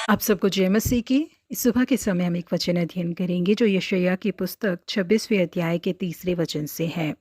आप सबको जय मसीह की। इस सुबह के समय हम एक वचन अध्ययन करेंगे जो यशायाह की पुस्तक 26वें अध्याय के 3 वचन से है।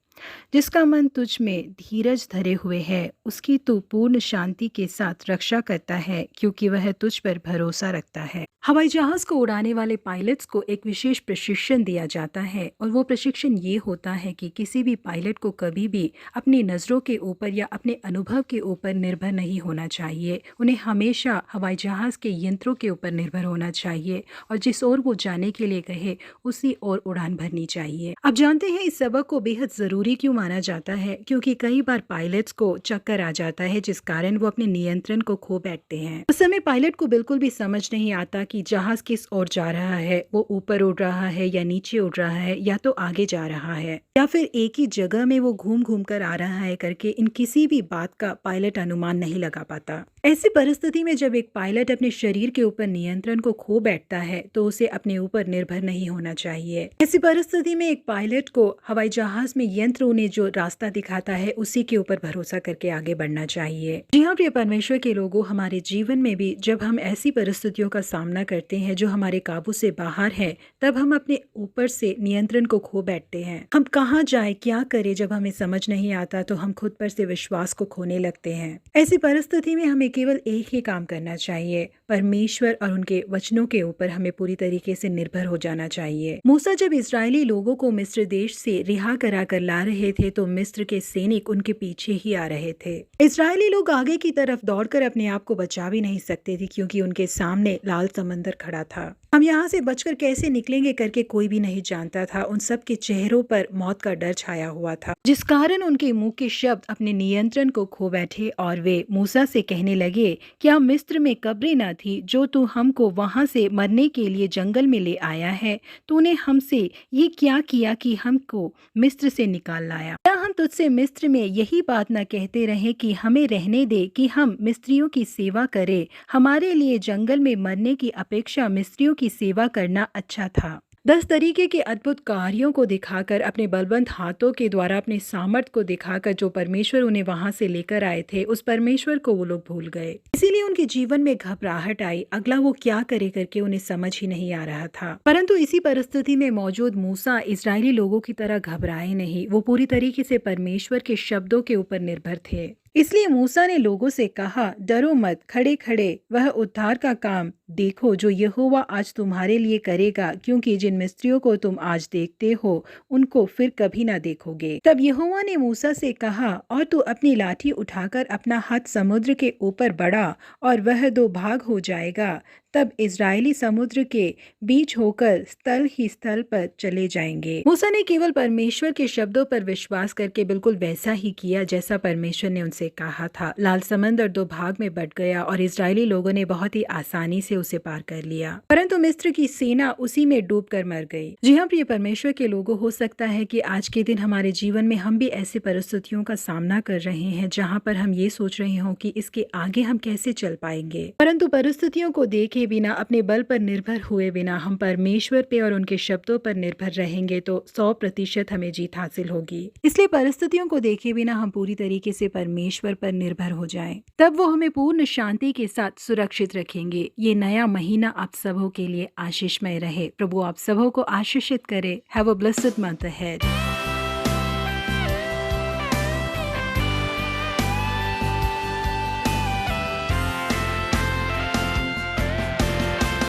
जिसका मन तुझ में धीरज धरे हुए है, उसकी तू पूर्ण शांति के साथ रक्षा करता है, क्योंकि वह तुझ पर भरोसा रखता है। हवाई जहाज को उड़ाने वाले पायलट्स को एक विशेष प्रशिक्षण दिया जाता है, और वो प्रशिक्षण ये होता है कि किसी भी पायलट को कभी भी अपनी नज़रों के ऊपर या अपने अनुभव के ऊपर निर्भर नहीं होना चाहिए। उन्हें हमेशा हवाई जहाज के यंत्रों के ऊपर निर्भर होना चाहिए, और जिस ओर वो जाने के लिए कहे उसी ओर उड़ान भरनी चाहिए। आप जानते हैं इस सबक को बेहद ज़रूरी क्यों माना जाता है? क्योंकि कई बार पायलट्स को चक्कर आ जाता है, जिस कारण वो अपने नियंत्रण को खो बैठते हैं। उस समय पायलट को बिल्कुल भी समझ नहीं आता कि जहाज किस ओर जा रहा है, वो ऊपर उड़ रहा है या नीचे उड़ रहा है, या तो आगे जा रहा है, या फिर एक ही जगह में वो घूम घूम कर आ रहा है करके इन किसी भी बात का पायलट अनुमान नहीं लगा पाता। ऐसी परिस्थिति में जब एक पायलट अपने शरीर के ऊपर नियंत्रण को खो बैठता है, तो उसे अपने ऊपर निर्भर नहीं होना चाहिए। ऐसी परिस्थिति में एक पायलट को हवाई जहाज में यंत्र उन्हें जो रास्ता दिखाता है उसी के ऊपर भरोसा करके आगे बढ़ना चाहिए। जी हाँ प्रिय परमेश्वर के लोगों, हमारे जीवन में भी जब हम ऐसी परिस्थितियों का सामना करते हैं जो हमारे काबू से बाहर है, तब हम अपने ऊपर से नियंत्रण को खो बैठते हैं। हम कहाँ जाए, क्या करें, जब हमें समझ नहीं आता तो हम खुद पर से विश्वास को खोने लगते हैं। ऐसी परिस्थिति में हमें केवल एक ही काम करना चाहिए, परमेश्वर और उनके वचनों के ऊपर हमें पूरी तरीके से निर्भर हो जाना चाहिए। मूसा जब इजरायली लोगों को मिस्र देश से रिहा करा कर ला रहे थे, तो मिस्र के सैनिक उनके पीछे ही आ रहे थे। इजरायली लोग आगे की तरफ दौड़कर अपने आप को बचा भी नहीं सकते थे, क्योंकि उनके सामने लाल समंदर खड़ा था। हम यहाँ से बचकर कैसे निकलेंगे करके कोई भी नहीं जानता था। उन सब के चेहरों पर मौत का डर छाया हुआ था, जिस कारण उनके मुंह के शब्द अपने नियंत्रण को खो बैठे, और वे मूसा से कहने लगे, क्या मिस्र में कब्रें न थी जो तू हमको वहां से मरने के लिए जंगल में ले आया है? तूने हमसे ये क्या किया कि हमको मिस्र से निकाल लाया? क्या हम तुझसे मिस्र में यही बात न कहते रहे कि हमें रहने दे कि हम मिस्रियों की सेवा करें? हमारे लिए जंगल में मरने की अपेक्षा मिस्रियों की सेवा करना अच्छा था। 10 तरीके के अद्भुत कार्यों को दिखाकर, अपने बलवंत हाथों के द्वारा अपने सामर्थ को दिखाकर जो परमेश्वर उन्हें वहां से लेकर आए थे, उस परमेश्वर को वो लोग भूल गए। इसीलिए उनके जीवन में घबराहट आई। अगला वो क्या करे करके उन्हें समझ ही नहीं आ रहा था। परंतु इसी परिस्थिति में मौजूद मूसा इजरायली लोगों की तरह घबराए नहीं। वो पूरी तरीके से परमेश्वर के शब्दों के ऊपर निर्भर थे। इसलिए मूसा ने लोगों से कहा, डरो मत, खड़े खड़े वह उद्धार का काम देखो जो यहोवा आज तुम्हारे लिए करेगा, क्योंकि जिन मिस्रियों को तुम आज देखते हो उनको फिर कभी ना देखोगे। तब यहोवा ने मूसा से कहा, और तू अपनी लाठी उठाकर अपना हाथ समुद्र के ऊपर बढ़ा, और वह 2 भाग हो जाएगा। तब इजरायली समुद्र के बीच होकर स्थल ही स्थल पर चले जाएंगे। मूसा ने केवल परमेश्वर के शब्दों पर विश्वास करके बिल्कुल वैसा ही किया जैसा परमेश्वर ने उनसे कहा था। लाल समंदर 2 भाग में बट गया, और इजरायली लोगों ने बहुत ही आसानी से उसे पार कर लिया। परंतु मिस्र की सेना उसी में डूबकर मर गई। जी हाँ प्रिय परमेश्वर के लोगों, हो सकता है कि आज के दिन हमारे जीवन में हम भी ऐसी परिस्थितियों का सामना कर रहे हैं जहाँ पर हम ये सोच रहे हों कि इसके आगे हम कैसे चल पाएंगे। परंतु परिस्थितियों को देखे बिना, अपने बल पर निर्भर हुए बिना हम परमेश्वर पे और उनके शब्दों पर निर्भर रहेंगे तो 100% हमें जीत हासिल होगी। इसलिए परिस्थितियों को देखे बिना हम पूरी तरीके से परमेश्वर पर निर्भर हो जाएं। तब वो हमें पूर्ण शांति के साथ सुरक्षित रखेंगे। ये नया महीना आप सबों के लिए आशीषमय रहे। प्रभु आप सबों को आशीषित करे। Have a blessed month ahead.